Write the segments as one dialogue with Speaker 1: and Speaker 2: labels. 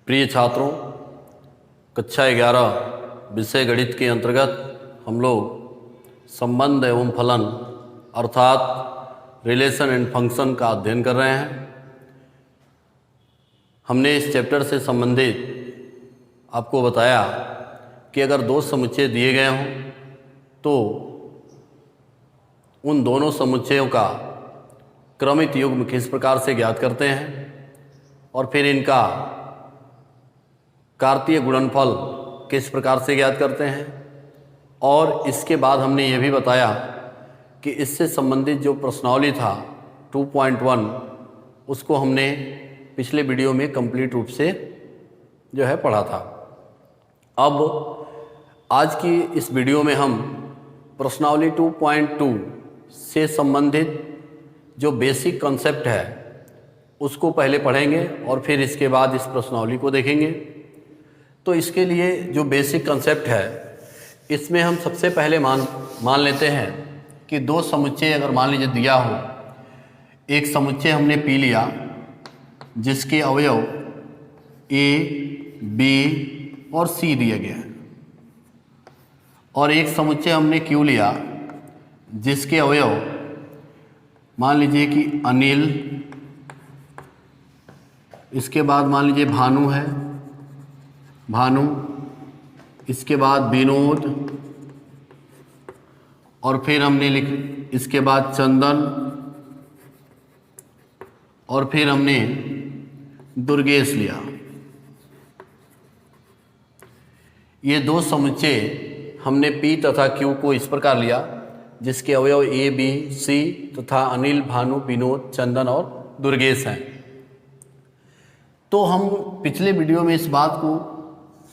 Speaker 1: प्रिय छात्रों, कक्षा 11 विषय गणित के अंतर्गत हम लोग संबंध एवं फलन अर्थात रिलेशन एंड फंक्शन का अध्ययन कर रहे हैं। हमने इस चैप्टर से संबंधित आपको बताया कि अगर दो समुच्चय दिए गए हों तो उन दोनों समुच्चयों का क्रमित युग्म किस प्रकार से ज्ञात करते हैं और फिर इनका कार्तीय गुणनफल किस प्रकार से ज्ञात करते हैं। और इसके बाद हमने ये भी बताया कि इससे संबंधित जो प्रश्नावली था 2.1 उसको हमने पिछले वीडियो में कंप्लीट रूप से जो है पढ़ा था। अब आज की इस वीडियो में हम प्रश्नावली 2.2 से संबंधित जो बेसिक कॉन्सेप्ट है उसको पहले पढ़ेंगे और फिर इसके बाद इस प्रश्नावली को देखेंगे। तो इसके लिए जो बेसिक कॉन्सेप्ट है इसमें हम सबसे पहले मान लेते हैं कि दो समुच्चय अगर मान लीजिए दिया हो, एक समुच्चय हमने पी लिया जिसके अवयव ए, बी और सी दिए गए हैं, और एक समुच्चय हमने क्यू लिया जिसके अवयव मान लीजिए कि अनिल, इसके बाद मान लीजिए भानु है, भानु, इसके बाद विनोद, और फिर हमने इसके बाद चंदन, और फिर हमने दुर्गेश लिया। ये दो समुच्चय हमने पी तथा क्यू को इस प्रकार लिया जिसके अवयव ए, बी, सी तथा अनिल, भानु, विनोद, चंदन और दुर्गेश हैं। तो हम पिछले वीडियो में इस बात को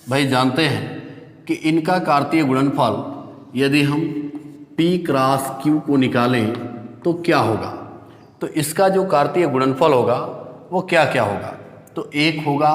Speaker 1: भाई जानते हैं कि इनका कार्तीय गुणनफल यदि हम P क्रॉस Q को निकालें तो क्या होगा। तो इसका जो कार्तीय गुणनफल होगा वो क्या क्या होगा। तो एक होगा,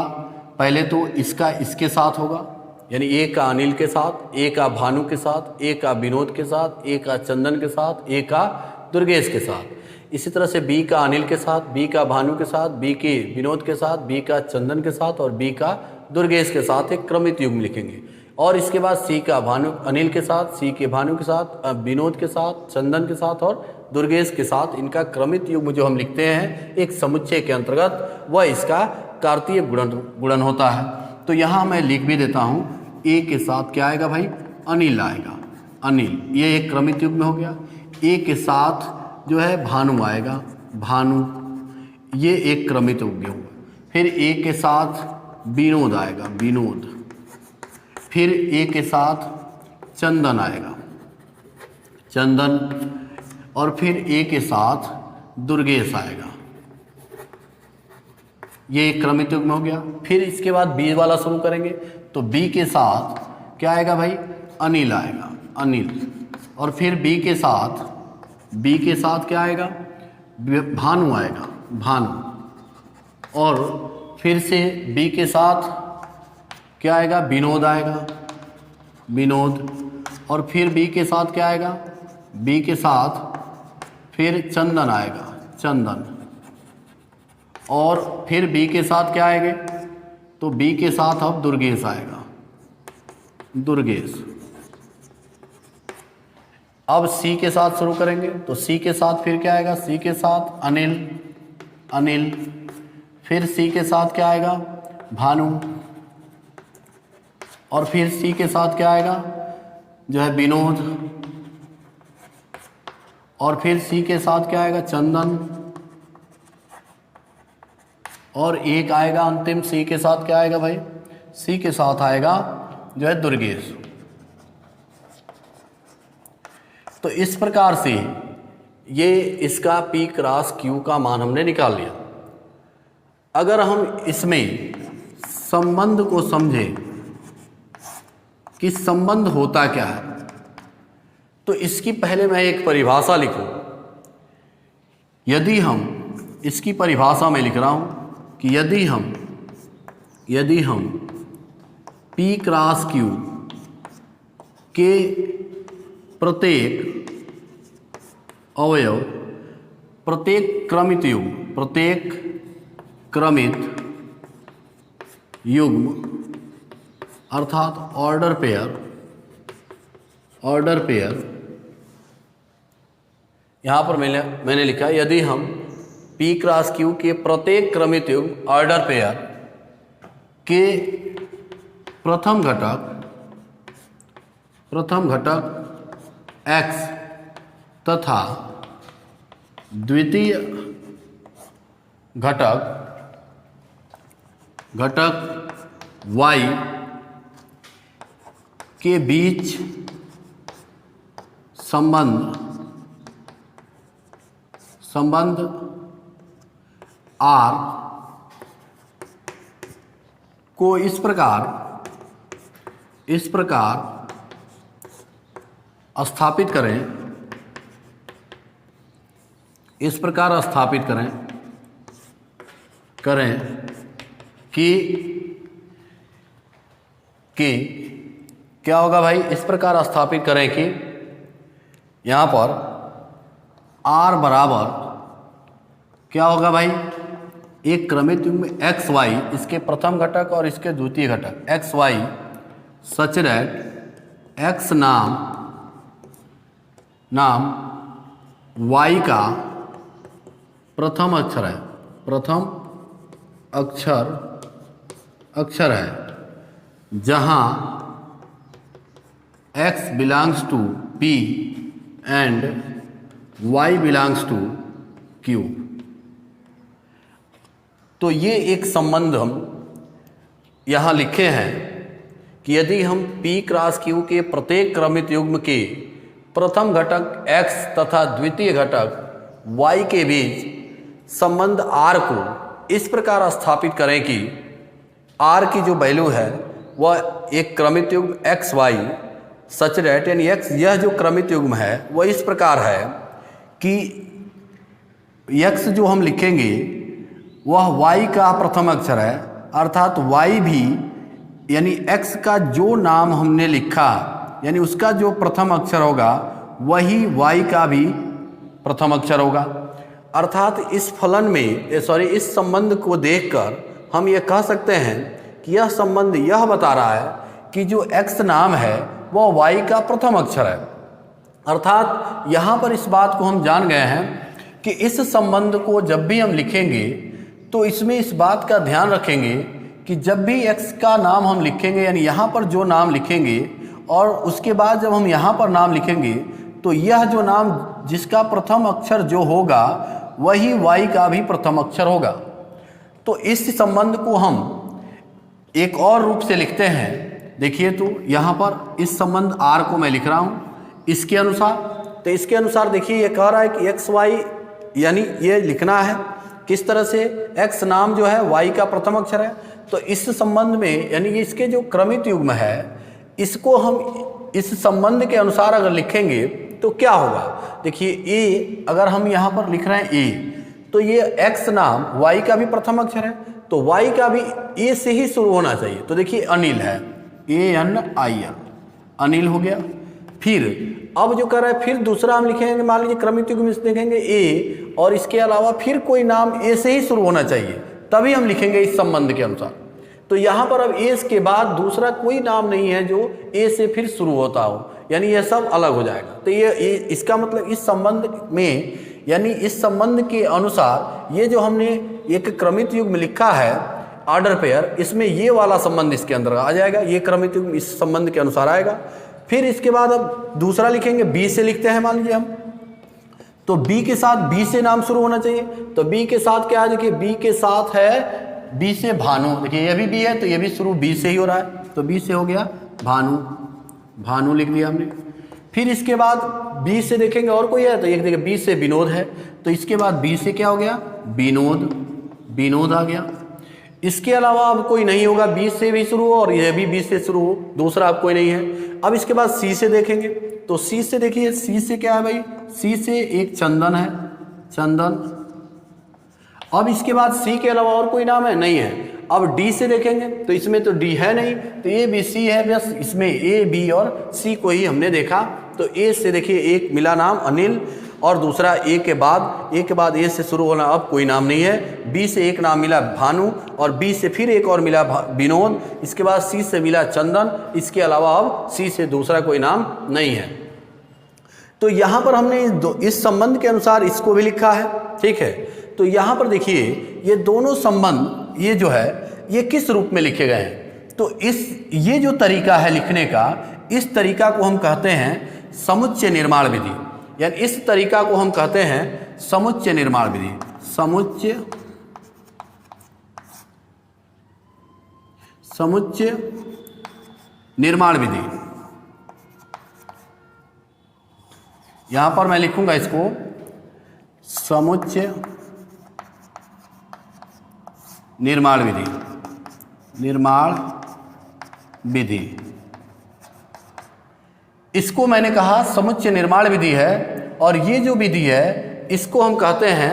Speaker 1: पहले तो इसका इसके साथ होगा, यानी ए का अनिल के साथ, ए का भानु के साथ, ए का विनोद के साथ, ए का चंदन के साथ, ए का दुर्गेश के साथ। इसी तरह से बी का अनिल के साथ, बी का भानु के साथ, बी के विनोद के साथ, बी का चंदन के साथ और बी का दुर्गेश के साथ एक क्रमित युग्म लिखेंगे। और इसके बाद सी का भानु अनिल के साथ, सी के भानु के साथ, विनोद के साथ, चंदन के साथ और दुर्गेश के साथ इनका क्रमित युग्म जो हम लिखते हैं एक समुच्चय के अंतर्गत, वह इसका कार्तीय गुणन होता है। तो यहाँ मैं लिख भी देता हूँ, ए के साथ क्या आएगा भाई, अनिल आएगा, अनिल, ये एक क्रमित युग्म हो गया। ए के साथ जो है भानु आएगा, भानु, ये एक क्रमित युग्म होगा। फिर ए के साथ विनोद आएगा, विनोद, फिर ए के साथ चंदन आएगा, चंदन, और फिर ए के साथ दुर्गेश आएगा। ये एक क्रमित युग्म हो गया। फिर इसके बाद बी वाला शुरू करेंगे तो बी के साथ क्या आएगा भाई, अनिल आएगा, अनिल, और फिर बी के साथ क्या आएगा, भानु आएगा, भानु, और फिर से बी के साथ क्या आएगा, विनोद आएगा, विनोद, और फिर बी के साथ क्या आएगा, बी के साथ फिर चंदन आएगा, चंदन, और फिर बी के साथ क्या आएंगे, तो बी के साथ अब दुर्गेश आएगा, दुर्गेश। अब सी के साथ शुरू करेंगे तो सी के साथ फिर क्या आएगा, सी के साथ अनिल, अनिल, फिर सी के साथ क्या आएगा, भानु, और फिर सी के साथ क्या आएगा जो है विनोद, और फिर सी के साथ क्या आएगा, चंदन, और एक आएगा अंतिम सी के साथ क्या आएगा भाई, सी के साथ आएगा जो है दुर्गेश। तो इस प्रकार से ये इसका P क्रॉस Q का मान हमने निकाल लिया। अगर हम इसमें संबंध को समझें कि संबंध होता क्या है, तो इसकी पहले मैं एक परिभाषा लिखूं। यदि हम इसकी परिभाषा में लिख रहा हूं कि यदि हम P क्रॉस Q के प्रत्येक अवयव, प्रत्येक क्रमित युग्म अर्थात ऑर्डर पेयर यहाँ पर मैंने लिखा यदि हम P क्रॉस Q के प्रत्येक क्रमित युग्म ऑर्डर पेयर के प्रथम घटक x तथा द्वितीय घटक y के बीच संबंध R को इस प्रकार स्थापित करें कि क्या होगा भाई, इस प्रकार स्थापित करें कि यहाँ पर R बराबर क्या होगा भाई, एक क्रमित युग्म एक्स वाई, इसके प्रथम घटक और इसके द्वितीय घटक X Y such that X नाम वाई का प्रथम अक्षर है जहाँ x belongs to P and y belongs to Q। तो ये एक संबंध हम यहाँ लिखे हैं कि यदि हम P क्रॉस Q के प्रत्येक क्रमित युग्म के प्रथम घटक x तथा द्वितीय घटक y के बीच संबंध R को इस प्रकार स्थापित करें कि R की जो वैल्यू है वह एक क्रमित युग्म एक्स वाई सच दैट, यानी x यह जो क्रमित युग्म है वह इस प्रकार है कि x जो हम लिखेंगे वह y का प्रथम अक्षर है, अर्थात y भी यानी x का जो नाम हमने लिखा यानी उसका जो प्रथम अक्षर होगा वही y का भी प्रथम अक्षर होगा। अर्थात इस फलन में इस संबंध को देखकर हम ये कह सकते हैं कि यह संबंध यह बता रहा है कि जो x नाम है वह y का प्रथम अक्षर है। अर्थात यहाँ पर इस बात को हम जान गए हैं कि इस संबंध को जब भी हम लिखेंगे तो इसमें इस बात का ध्यान रखेंगे कि जब भी x का नाम हम लिखेंगे यानी यहाँ पर जो नाम लिखेंगे और उसके बाद जब हम यहाँ पर नाम लिखेंगे तो यह जो नाम जिसका प्रथम अक्षर जो होगा वही y का भी प्रथम अक्षर होगा। तो इस संबंध को हम एक और रूप से लिखते हैं। देखिए तो यहाँ पर इस संबंध R को मैं लिख रहा हूँ इसके अनुसार। तो इसके अनुसार देखिए ये कह रहा है कि एक्स वाई यानी ये लिखना है किस तरह से, x नाम जो है y का प्रथम अक्षर है। तो इस संबंध में यानी इसके जो क्रमित युग्म है इसको हम इस संबंध के अनुसार अगर लिखेंगे तो क्या होगा। देखिए a अगर हम यहाँ पर लिख रहे हैं a, तो ये x नाम y का भी प्रथम अक्षर है तो y का भी a से ही शुरू होना चाहिए। तो देखिए अनिल है, ANIL अनिल हो गया। फिर अब जो कर रहा है फिर दूसरा हम लिखेंगे, मान लीजिए क्रमित युग्म में देखेंगे a और इसके अलावा फिर कोई नाम a से ही शुरू होना चाहिए तभी हम लिखेंगे इस संबंध के अनुसार। तो यहाँ पर अब a के बाद दूसरा कोई नाम नहीं है जो a से फिर शुरू होता हो, यानी यह सब अलग हो जाएगा। तो ये इसका मतलब इस संबंध में यानी इस संबंध के अनुसार ये जो हमने एक क्रमित युग्म लिखा है ऑर्डर पेयर, इसमें ये वाला संबंध इसके अंदर आ जाएगा, ये क्रमित युग्म इस संबंध के अनुसार आएगा। फिर इसके बाद अब दूसरा लिखेंगे, बी से लिखते हैं मान लीजिए हम, तो बी के साथ बी से नाम शुरू होना चाहिए। तो बी के साथ क्या है, देखिए बी के साथ है बी से भानु, देखिए ये भी बी है तो ये भी शुरू बी से ही हो रहा है, तो बी से हो गया भानु, भानु लिख दिया हमने। फिर इसके बाद बी से देखेंगे और कोई है तो ये देखिए बी से विनोद है, तो इसके बाद बी से क्या हो गया विनोद, विनोद आ गया। इसके अलावा अब कोई नहीं होगा, बी से भी शुरू हो और यह भी बी से शुरू हो, दूसरा अब कोई नहीं है। अब इसके बाद सी से देखेंगे, तो सी से देखिए सी से क्या है भाई, सी से एक चंदन है, चंदन। अब इसके बाद सी के अलावा और कोई नाम है नहीं है। अब डी से देखेंगे तो इसमें तो डी है नहीं, तो ए बी सी है, बस इसमें ए बी और सी को ही हमने देखा। तो ए से देखिए एक मिला नाम अनिल, और दूसरा ए के बाद ए से शुरू होना अब कोई नाम नहीं है। बी से एक नाम मिला भानु, और बी से फिर एक और मिला विनोद, इसके बाद सी से मिला चंदन, इसके अलावा अब सी से दूसरा कोई नाम नहीं है। तो यहाँ पर हमने इस संबंध के अनुसार इसको भी लिखा है, ठीक है। तो यहाँ पर देखिए ये दोनों संबंध ये जो है ये किस रूप में लिखे गए हैं, तो ये जो तरीका है लिखने का, इस तरीका को हम कहते हैं समुच्चय निर्माण विधि, यानी इस तरीका को हम कहते हैं समुच्चय निर्माण विधि। समुच्चय निर्माण विधि। यहां पर मैं लिखूंगा इसको समुच्चय निर्माण विधि। इसको मैंने कहा समुच्चय निर्माण विधि है, और ये जो विधि है इसको हम कहते हैं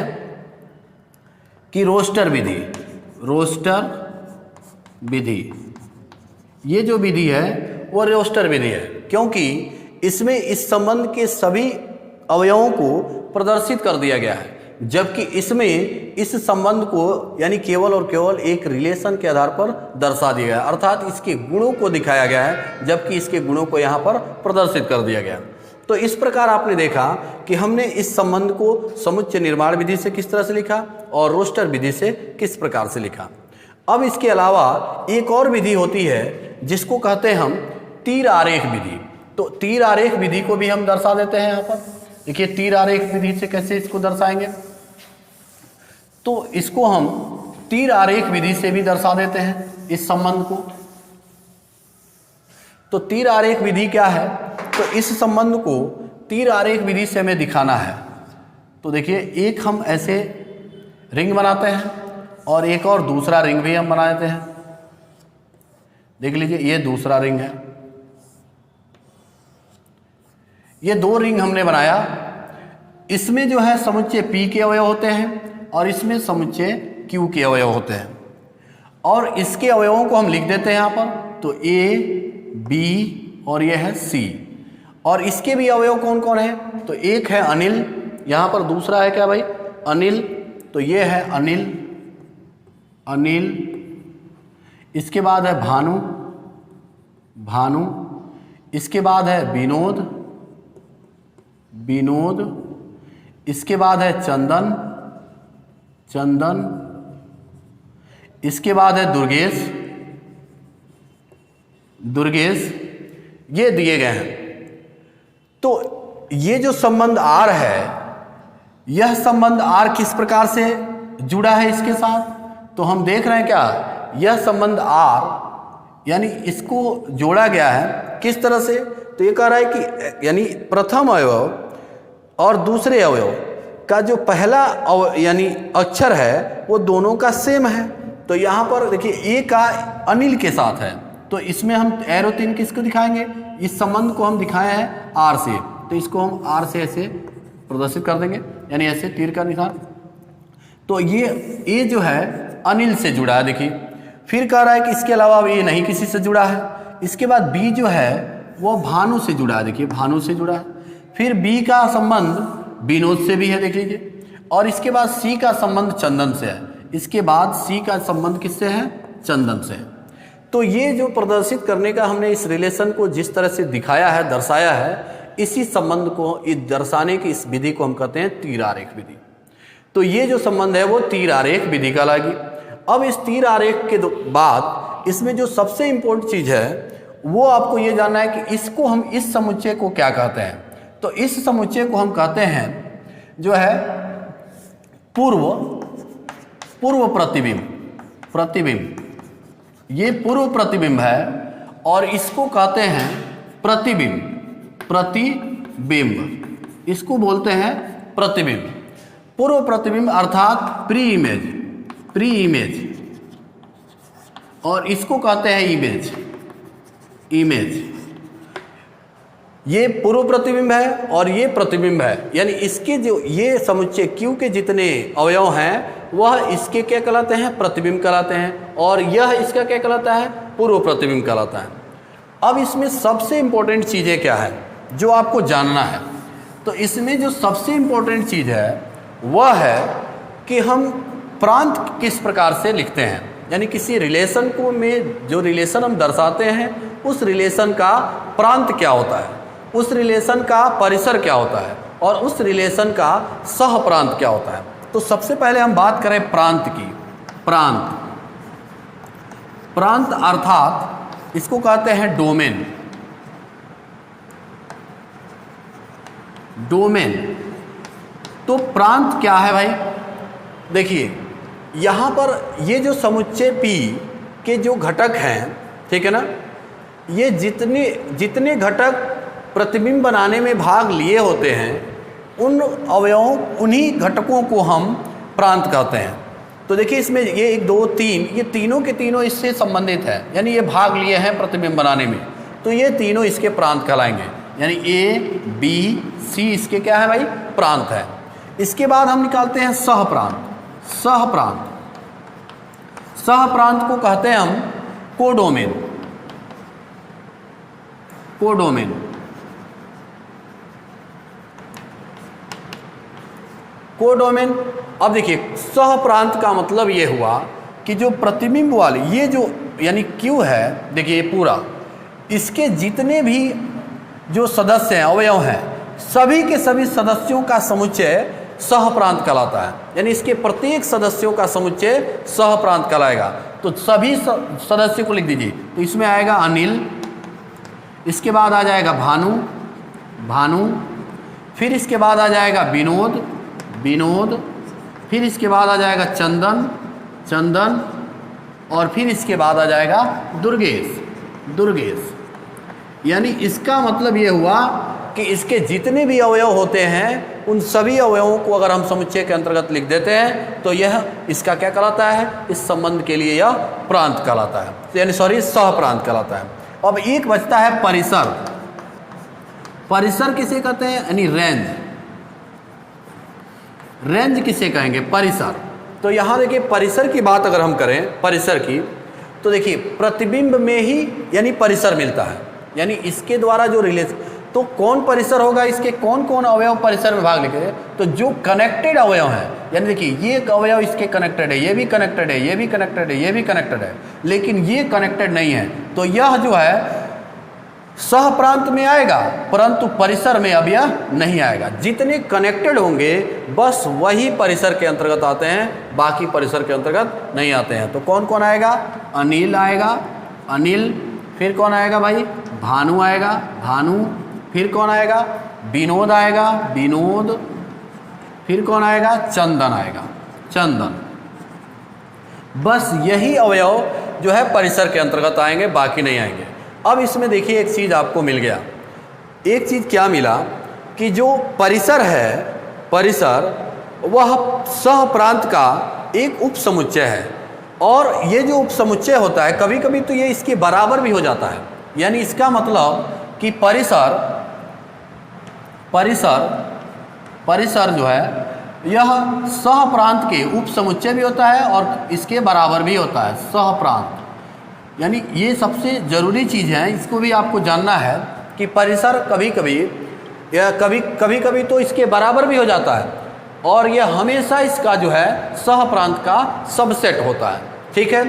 Speaker 1: कि रोस्टर विधि। ये जो विधि है वो रोस्टर विधि है, क्योंकि इसमें इस संबंध के सभी अवयवों को प्रदर्शित कर दिया गया है, जबकि इसमें इस संबंध को यानी केवल और केवल एक रिलेशन के आधार पर दर्शा दिया गया है, अर्थात इसके गुणों को दिखाया गया है, जबकि इसके गुणों को यहाँ पर प्रदर्शित कर दिया गया। तो इस प्रकार आपने देखा कि हमने इस संबंध को समुच्चय निर्माण विधि से किस तरह से लिखा और रोस्टर विधि से किस प्रकार से लिखा। अब इसके अलावा एक और विधि होती है जिसको कहते हैं हम तीर आरेख विधि। तो तीर आरेख विधि को भी हम दर्शा देते हैं। यहाँ पर देखिए तीर आरेख विधि से कैसे इसको दर्शाएंगे, तो इसको हम तीर आरेख विधि से भी दर्शा देते हैं इस संबंध को। तो तीर आरेख विधि क्या है, तो इस संबंध को तीर आरेख विधि से हमें दिखाना है। तो देखिए एक हम ऐसे रिंग बनाते हैं और एक और दूसरा रिंग भी हम बना देते हैं। देख लीजिए ये दूसरा रिंग है, ये दो रिंग हमने बनाया। इसमें जो है समुच्चय P के अवयव होते हैं और इसमें समुच्चय Q के अवयव होते हैं, और इसके अवयवों को हम लिख देते हैं यहाँ पर। तो A, B और ये है C, और इसके भी अवयव कौन कौन है, तो एक है अनिल, यहाँ पर दूसरा है क्या भाई अनिल, तो ये है अनिल, इसके बाद है भानु, इसके बाद है विनोद, इसके बाद है चंदन, इसके बाद है दुर्गेश, ये दिए गए हैं। तो ये जो संबंध R है, यह संबंध R किस प्रकार से जुड़ा है इसके साथ, तो हम देख रहे हैं क्या, यह संबंध R यानी इसको जोड़ा गया है किस तरह से, तो ये कह रहा है कि यानी प्रथम अवयव और दूसरे अवयव का जो पहला यानी अक्षर है वो दोनों का सेम है। तो यहाँ पर देखिए ए का अनिल के साथ है, तो इसमें हम एरो 3 किसको दिखाएंगे, इस संबंध को हम दिखाए हैं R से, तो इसको हम R से ऐसे प्रदर्शित कर देंगे, यानी ऐसे तीर का निशान। तो ये ए जो है अनिल से जुड़ा है, देखिए। फिर कह रहा है कि इसके अलावा ये नहीं किसी से जुड़ा है। इसके बाद बी जो है वो भानु से जुड़ा है, देखिए भानु से जुड़ा है। फिर बी का संबंध विनोद से भी है, देख लीजिए। और इसके बाद सी का संबंध चंदन से है, इसके बाद सी का संबंध किससे है, चंदन से है। तो ये जो प्रदर्शित करने का हमने इस रिलेशन को जिस तरह से दिखाया है, दर्शाया है, इसी संबंध को दर्शाने की इस विधि को हम कहते हैं तीर आरेख विधि। तो ये जो संबंध है वो तीर आरेख विधि कहलाएगी। अब इस तीर आरेख के बाद इसमें जो सबसे इंपॉर्टेंट चीज है वो आपको ये जानना है कि इसको हम इस समुच्चय को क्या कहते हैं। तो इस समुच्चय को हम कहते हैं जो है पूर्व प्रतिबिंब। ये पूर्व प्रतिबिंब है और इसको कहते हैं प्रतिबिंब, इसको बोलते हैं प्रतिबिंब। पूर्व प्रतिबिंब अर्थात प्री इमेज, और इसको कहते हैं इमेज। ये पूर्व प्रतिबिंब है और ये प्रतिबिंब है, यानी इसके जो ये समुच्चय Q के जितने अवयव हैं वह इसके क्या कहलाते हैं, प्रतिबिंब कहलाते हैं, और यह इसका क्या कहलाता है, पूर्व प्रतिबिंब कहलाता है। अब इसमें सबसे इंपॉर्टेंट चीज़ें क्या है जो आपको जानना है, तो इसमें जो सबसे इम्पोर्टेंट चीज़ है वह है कि हम प्रांत किस प्रकार से लिखते हैं, यानी किसी रिलेशन को में जो रिलेशन हम दर्शाते हैं उस रिलेशन का प्रांत क्या होता है, उस रिलेशन का परिसर क्या होता है और उस रिलेशन का सह प्रांत क्या होता है। तो सबसे पहले हम बात करें प्रांत की। प्रांत प्रांत अर्थात इसको कहते हैं डोमेन। डोमेन तो प्रांत क्या है भाई, देखिए यहाँ पर ये जो समुच्चय P के जो घटक हैं, ठीक है ना, ये जितने जितने घटक प्रतिबिंब बनाने में भाग लिए होते हैं उन अवयवों उन्हीं घटकों को हम प्रांत कहते हैं। तो देखिए इसमें ये 1 2 3 ये तीनों के तीनों इससे संबंधित है, यानी ये भाग लिए हैं प्रतिबिंब बनाने में, तो ये तीनों इसके प्रांत कहलाएंगे, यानी A B C इसके क्या है भाई, प्रांत है। इसके बाद हम निकालते हैं सह प्रांत। सह प्रांत, सह प्रांत को कहते हैं हम कोडोमेन। Codomain codomain. अब देखिए सह प्रांत का मतलब ये हुआ कि जो प्रतिबिंब वाले ये जो यानी Q है, देखिए ये पूरा, इसके जितने भी जो सदस्य हैं, अवयव हैं, सभी के सभी सदस्यों का समुच्चय सह प्रांत कहलाता है, यानी इसके प्रत्येक सदस्यों का समुच्चय सह प्रांत कहलाएगा। तो सभी सदस्यों को लिख दीजिए। तो इसमें आएगा अनिल, इसके बाद आ जाएगा भानु, भानु, फिर इसके बाद आ जाएगा विनोद, विनोद, फिर इसके बाद आ जाएगा चंदन, चंदन, और फिर इसके बाद आ जाएगा दुर्गेश, दुर्गेश। यानी इसका मतलब ये हुआ कि इसके जितने भी अवयव होते हैं उन सभी अवयवों को अगर हम समुच्चय के अंतर्गत लिख देते हैं तो यह इसका क्या कहलाता है, इस संबंध के लिए यह प्रांत कहलाता है, यानी सॉरी सह प्रांत कहलाता है। अब एक बचता है परिसर। परिसर किसे कहते हैं, यानी रेंज। रेंज किसे कहेंगे, परिसर। तो यहाँ देखिए परिसर की बात अगर हम करें, परिसर की, तो देखिए प्रतिबिंब में ही यानी परिसर मिलता है, यानी इसके द्वारा जो रिलेशन, तो कौन परिसर होगा, इसके कौन कौन अवयव परिसर में भाग लेंगे, तो जो कनेक्टेड अवयव है, यानी देखिए ये एक अवयव इसके कनेक्टेड है, ये भी कनेक्टेड है, ये भी कनेक्टेड है, ये भी कनेक्टेड है, लेकिन ये कनेक्टेड नहीं है, तो यह जो है सह प्रांत में आएगा, परंतु परिसर में अब यह नहीं आएगा। जितने कनेक्टेड होंगे बस वही परिसर के अंतर्गत आते हैं, बाकी परिसर के अंतर्गत नहीं आते हैं। तो कौन कौन आएगा, अनिल आएगा, अनिल, फिर कौन आएगा भाई, भानु आएगा, भानु, फिर कौन आएगा, विनोद आएगा, विनोद, फिर कौन आएगा, चंदन आएगा, चंदन। बस यही अवयव जो है परिसर के अंतर्गत आएंगे, बाकी नहीं आएंगे। अब इसमें देखिए एक चीज़ आपको मिल गया, एक चीज़ क्या मिला कि जो परिसर है, परिसर वह सह प्रांत का एक उप समुच्चय है, और ये जो उप समुच्चय होता है कभी कभी तो ये इसके बराबर भी हो जाता है, यानी इसका मतलब कि परिसर, परिसर, परिसर जो है यह सह प्रांत के उप समुच्चय भी होता है और इसके बराबर भी होता है, सह प्रांत। यानी ये सबसे ज़रूरी चीज़ है, इसको भी आपको जानना है कि परिसर कभी कभी या कभी कभी तो इसके बराबर भी हो जाता है, और यह हमेशा इसका जो है सह प्रांत का सबसेट होता है, ठीक है।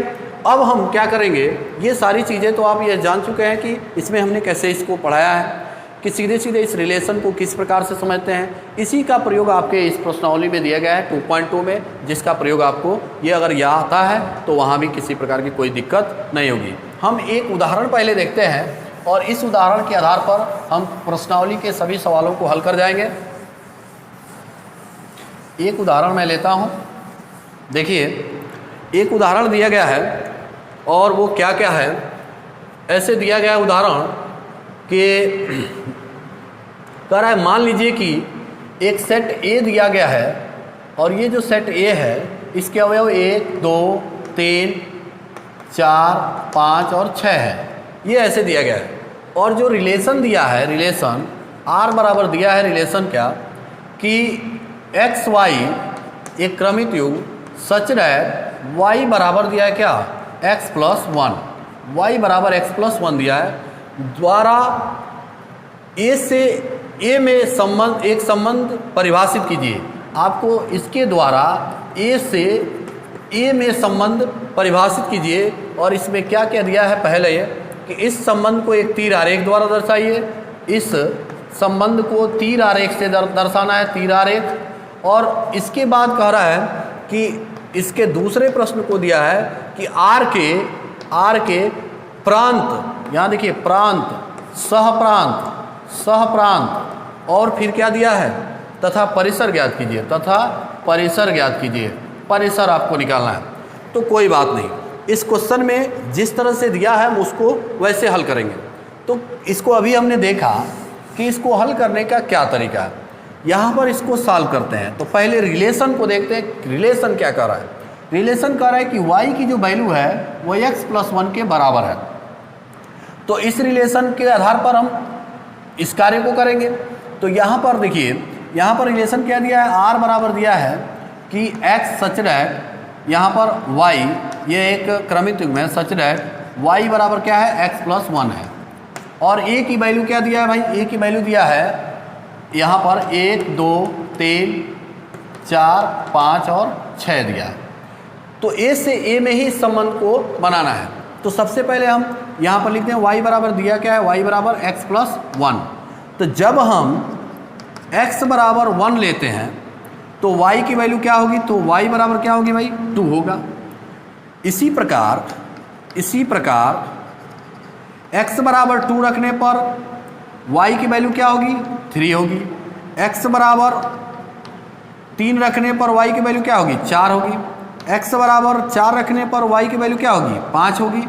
Speaker 1: अब हम क्या करेंगे, ये सारी चीज़ें तो आप ये जान चुके हैं कि इसमें हमने कैसे इसको पढ़ाया है, कि सीधे सीधे इस रिलेशन को किस प्रकार से समझते हैं। इसी का प्रयोग आपके इस प्रश्नावली में दिया गया है 2.2 में, जिसका प्रयोग आपको ये अगर याद आता है तो वहाँ भी किसी प्रकार की कोई दिक्कत नहीं होगी। हम एक उदाहरण पहले देखते हैं और इस उदाहरण के आधार पर हम प्रश्नावली के सभी सवालों को हल कर जाएंगे। एक उदाहरण मैं लेता हूँ, देखिए एक उदाहरण दिया गया है और वो क्या क्या है, ऐसे दिया गया है उदाहरण कि कह रहा है मान लीजिए कि एक सेट ए दिया गया है और ये जो सेट ए है इसके अवयव 1 2 3 4 5 और 6 है, ये ऐसे दिया गया है। और जो रिलेशन दिया है, रिलेशन आर बराबर दिया है, रिलेशन क्या कि एक्स वाई एक क्रमित युग सच रहे वाई बराबर दिया है क्या, x+1, वाई बराबर x+1 दिया है, द्वारा ए से ए में संबंध, एक संबंध परिभाषित कीजिए। आपको इसके द्वारा ए से ए में संबंध परिभाषित कीजिए। और इसमें क्या क्या दिया है, पहले ये कि इस संबंध को एक तीर आरेख द्वारा दर्शाइए। इस संबंध को तीर आरेख से दर्शाना है, तीर आरेख। और इसके बाद कह रहा है कि इसके दूसरे प्रश्न को दिया है कि आर के प्रांत, यहाँ देखिए प्रांत, सहप्रांत और फिर क्या दिया है, तथा परिसर ज्ञात कीजिए, तथा परिसर ज्ञात कीजिए। परिसर आपको निकालना है। तो कोई बात नहीं, इस क्वेश्चन में जिस तरह से दिया है हम उसको वैसे हल करेंगे। तो इसको अभी हमने देखा कि इसको हल करने का क्या तरीका है। यहाँ पर इसको सॉल्व करते हैं। तो पहले रिलेशन को देखते हैं, रिलेशन क्या कर रहा है। रिलेशन कह रहा है कि y की जो वैल्यू है वो x+1 के बराबर है। तो इस रिलेशन के आधार पर हम इस कार्य को करेंगे। तो यहाँ पर देखिए, यहाँ पर रिलेशन क्या दिया है, r बराबर दिया है कि x सच डैट, यहाँ पर y, ये एक क्रमित युग्म है, सच डैट y बराबर क्या है, x+1 है। और a की वैल्यू क्या दिया है भाई, a की वैल्यू दिया है यहाँ पर 1, 2, 3, 4, 5 और 6 दिया है। तो a से a में ही इस संबंध को बनाना है। तो सबसे पहले हम यहाँ पर लिखते हैं y बराबर दिया क्या है, y बराबर x+1। तो जब हम x बराबर 1 लेते हैं तो y की वैल्यू क्या होगी, तो y बराबर क्या होगी भाई, 2 होगा। इसी प्रकार x बराबर 2 रखने पर y की वैल्यू क्या होगी, 3 होगी। x बराबर 3 रखने पर y की वैल्यू क्या होगी, 4 होगी। x बराबर 4 रखने पर y की वैल्यू क्या होगी, 5 होगी।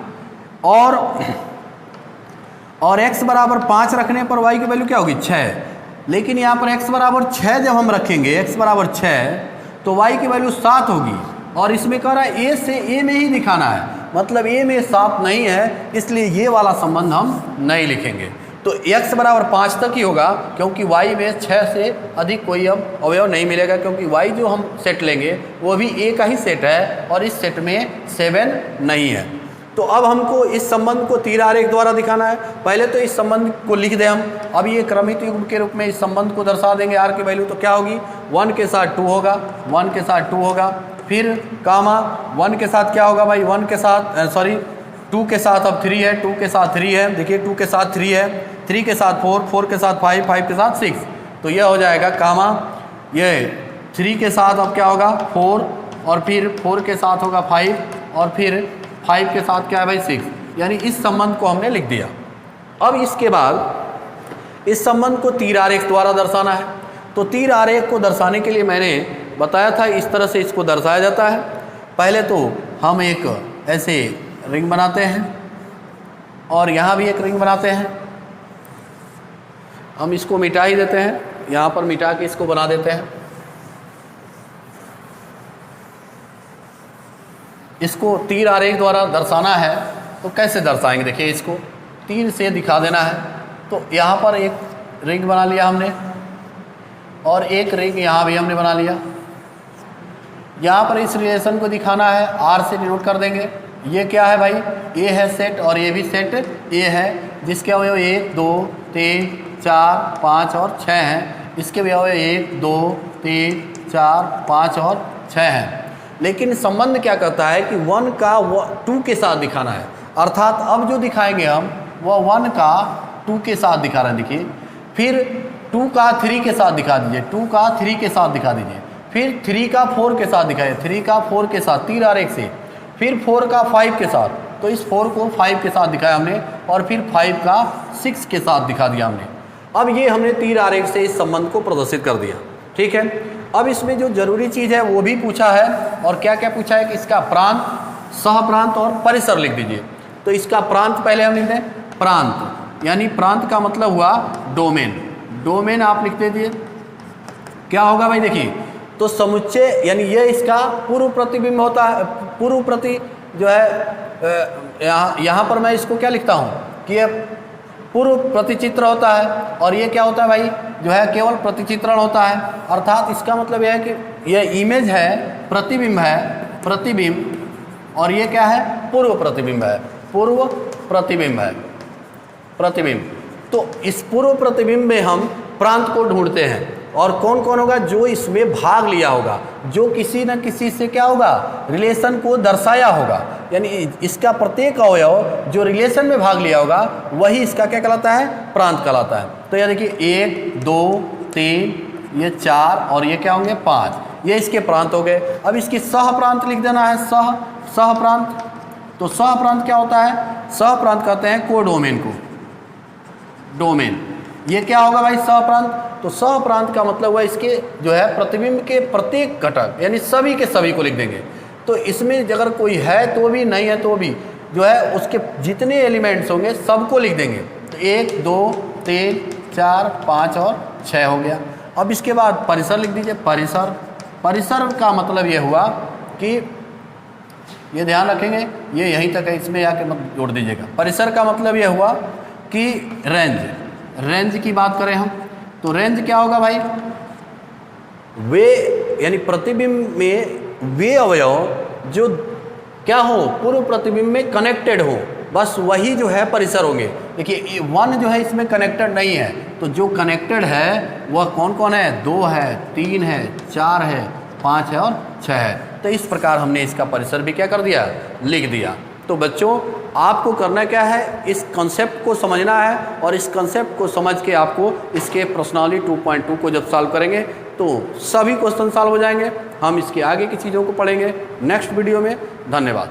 Speaker 1: और x बराबर 5 रखने पर y की वैल्यू क्या होगी, 6। लेकिन यहाँ पर x बराबर 6 जब हम रखेंगे, x बराबर 6 तो y की वैल्यू 7 होगी। और इसमें कह रहा है a से a में ही दिखाना है, मतलब a में 7 नहीं है, इसलिए ये वाला संबंध हम नहीं लिखेंगे। तो x बराबर 5 तक ही होगा, क्योंकि y में 6 से अधिक कोई अब अवयव नहीं मिलेगा, क्योंकि y जो हम सेट लेंगे वो भी a का ही सेट है और इस सेट में 7 नहीं है। तो अब हमको इस संबंध को तीर आरेख द्वारा दिखाना है। पहले तो इस संबंध को लिख दें हम। अब ये क्रमित युग्म के रूप में इस संबंध को दर्शा देंगे। r की वैल्यू तो क्या होगी, 1 के साथ 2 होगा, 1 के साथ 2 होगा, फिर कामा 1 के साथ क्या होगा भाई, 1 के साथ 2 के साथ अब 3 है, 2 के साथ 3 है, देखिए 2 के साथ 3 है, 3 के साथ 4, 4 के साथ 5, 5 के साथ 6। तो यह हो जाएगा कामा, ये 3 के साथ अब क्या होगा 4, और फिर 4 के साथ होगा 5, और फिर 5 के साथ क्या है भाई 6। यानी इस संबंध को हमने लिख दिया। अब इसके बाद इस संबंध को तीर आरेख द्वारा दर्शाना है। तो तीर आरेख को दर्शाने के लिए मैंने बताया था इस तरह से इसको दर्शाया जाता है। पहले तो हम एक ऐसे रिंग बनाते हैं और यहाँ भी एक रिंग बनाते हैं। हम इसको मिटा ही देते हैं, यहाँ पर मिटा के इसको बना देते हैं। इसको तीर आरेख द्वारा दर्शाना है तो कैसे दर्शाएंगे, देखिए इसको तीर से दिखा देना है। तो यहाँ पर एक रिंग बना लिया हमने और एक रिंग यहाँ भी हमने बना लिया। यहाँ पर इस रिलेशन को दिखाना है, आर से डिनोट कर देंगे। ये क्या है भाई, ए है सेट और ये भी सेट ए है, जिसके अवयव 1, 2, 3, 4, 5 और 6 हैं। इसके अवयव 1, 2, 3, 4, 5 और 6 हैं। लेकिन संबंध क्या कहता है कि 1 का 2 के साथ दिखाना है। अर्थात अब जो दिखाएंगे हम वह 1 का 2 के साथ दिखा रहे हैं, देखिए। फिर 2 का 3 के साथ दिखा दीजिए, 2 का 3 के साथ दिखा दीजिए। फिर 3 का 4 के साथ दिखाइए, 3 का 4 के साथ तीर आरेख से। फिर 4 का 5 के साथ, तो इस 4 को 5 के साथ दिखाया हमने, और फिर 5 का 6 के साथ दिखा दिया हमने। अब ये हमने तीर आरेख से इस संबंध को प्रदर्शित कर दिया, ठीक है। अब इसमें जो जरूरी चीज़ है वो भी पूछा है, और क्या क्या पूछा है कि इसका प्रांत, सहप्रांत और परिसर लिख दीजिए। तो इसका प्रांत पहले हम लिख दें, प्रांत यानी प्रांत का मतलब हुआ डोमेन। डोमेन आप लिख दीजिए, क्या होगा भाई देखिए। तो समुच्चय यानी ये इसका पूर्व प्रतिबिंब होता है, पूर्व प्रति जो है यहाँ पर मैं इसको क्या लिखता हूँ कि ये पूर्व प्रतिचित्र होता है, और ये क्या होता है भाई जो है केवल प्रतिचित्रण होता है। अर्थात इसका मतलब यह है कि यह इमेज है, प्रतिबिंब है, प्रतिबिंब, और ये क्या है पूर्व प्रतिबिंब है, पूर्व प्रतिबिंब है, प्रतिबिंब। तो इस पूर्व प्रतिबिंब में हम प्रांत को ढूंढते हैं। और कौन कौन होगा? जो इसमें भाग लिया होगा, जो किसी न किसी से क्या होगा? रिलेशन को दर्शाया होगा। यानी इसका प्रत्येक अवयव जो रिलेशन में भाग लिया होगा वही इसका क्या कहलाता है? प्रांत कहलाता है। तो यानी कि 1 2 3 ये 4 और ये क्या होंगे? 5, ये इसके प्रांत हो गए। अब इसकी सह प्रांत लिख देना है, सह प्रांत। तो सह प्रांत क्या होता है? सह प्रांत कहते हैं कोडोमेन को, डोमेन। ये क्या होगा भाई? सह प्रांत। तो सह प्रांत का मतलब हुआ इसके जो है प्रतिबिंब के प्रत्येक घटक, यानी सभी के सभी को लिख देंगे। तो इसमें अगर कोई है तो भी, नहीं है तो भी, जो है उसके जितने एलिमेंट्स होंगे सबको लिख देंगे। तो 1 2 3 4 5 और 6 हो गया। अब इसके बाद परिसर लिख दीजिए, परिसर। परिसर का मतलब ये हुआ कि ये ध्यान रखेंगे, ये यहीं तक है, इसमें आके मत जोड़ दीजिएगा। परिसर का मतलब ये हुआ कि रेंज की बात करें हम, तो रेंज क्या होगा भाई? वे यानी प्रतिबिंब में वे अवयव जो क्या हो? पूर्व प्रतिबिंब में कनेक्टेड हो, बस वही जो है परिसर होंगे। देखिए 1 जो है इसमें कनेक्टेड नहीं है, तो जो कनेक्टेड है वह कौन कौन है? 2 है, 3 है, 4 है, 5 है और 6 है। तो इस प्रकार हमने इसका परिसर भी क्या कर दिया? लिख दिया। तो बच्चों आपको करना क्या है? इस कंसेप्ट को समझना है, और इस कंसेप्ट को समझ के आपको इसके प्रश्नावली 2.2 को जब सॉल्व करेंगे तो सभी क्वेश्चन सॉल्व हो जाएंगे। हम इसके आगे की चीज़ों को पढ़ेंगे नेक्स्ट वीडियो में। धन्यवाद।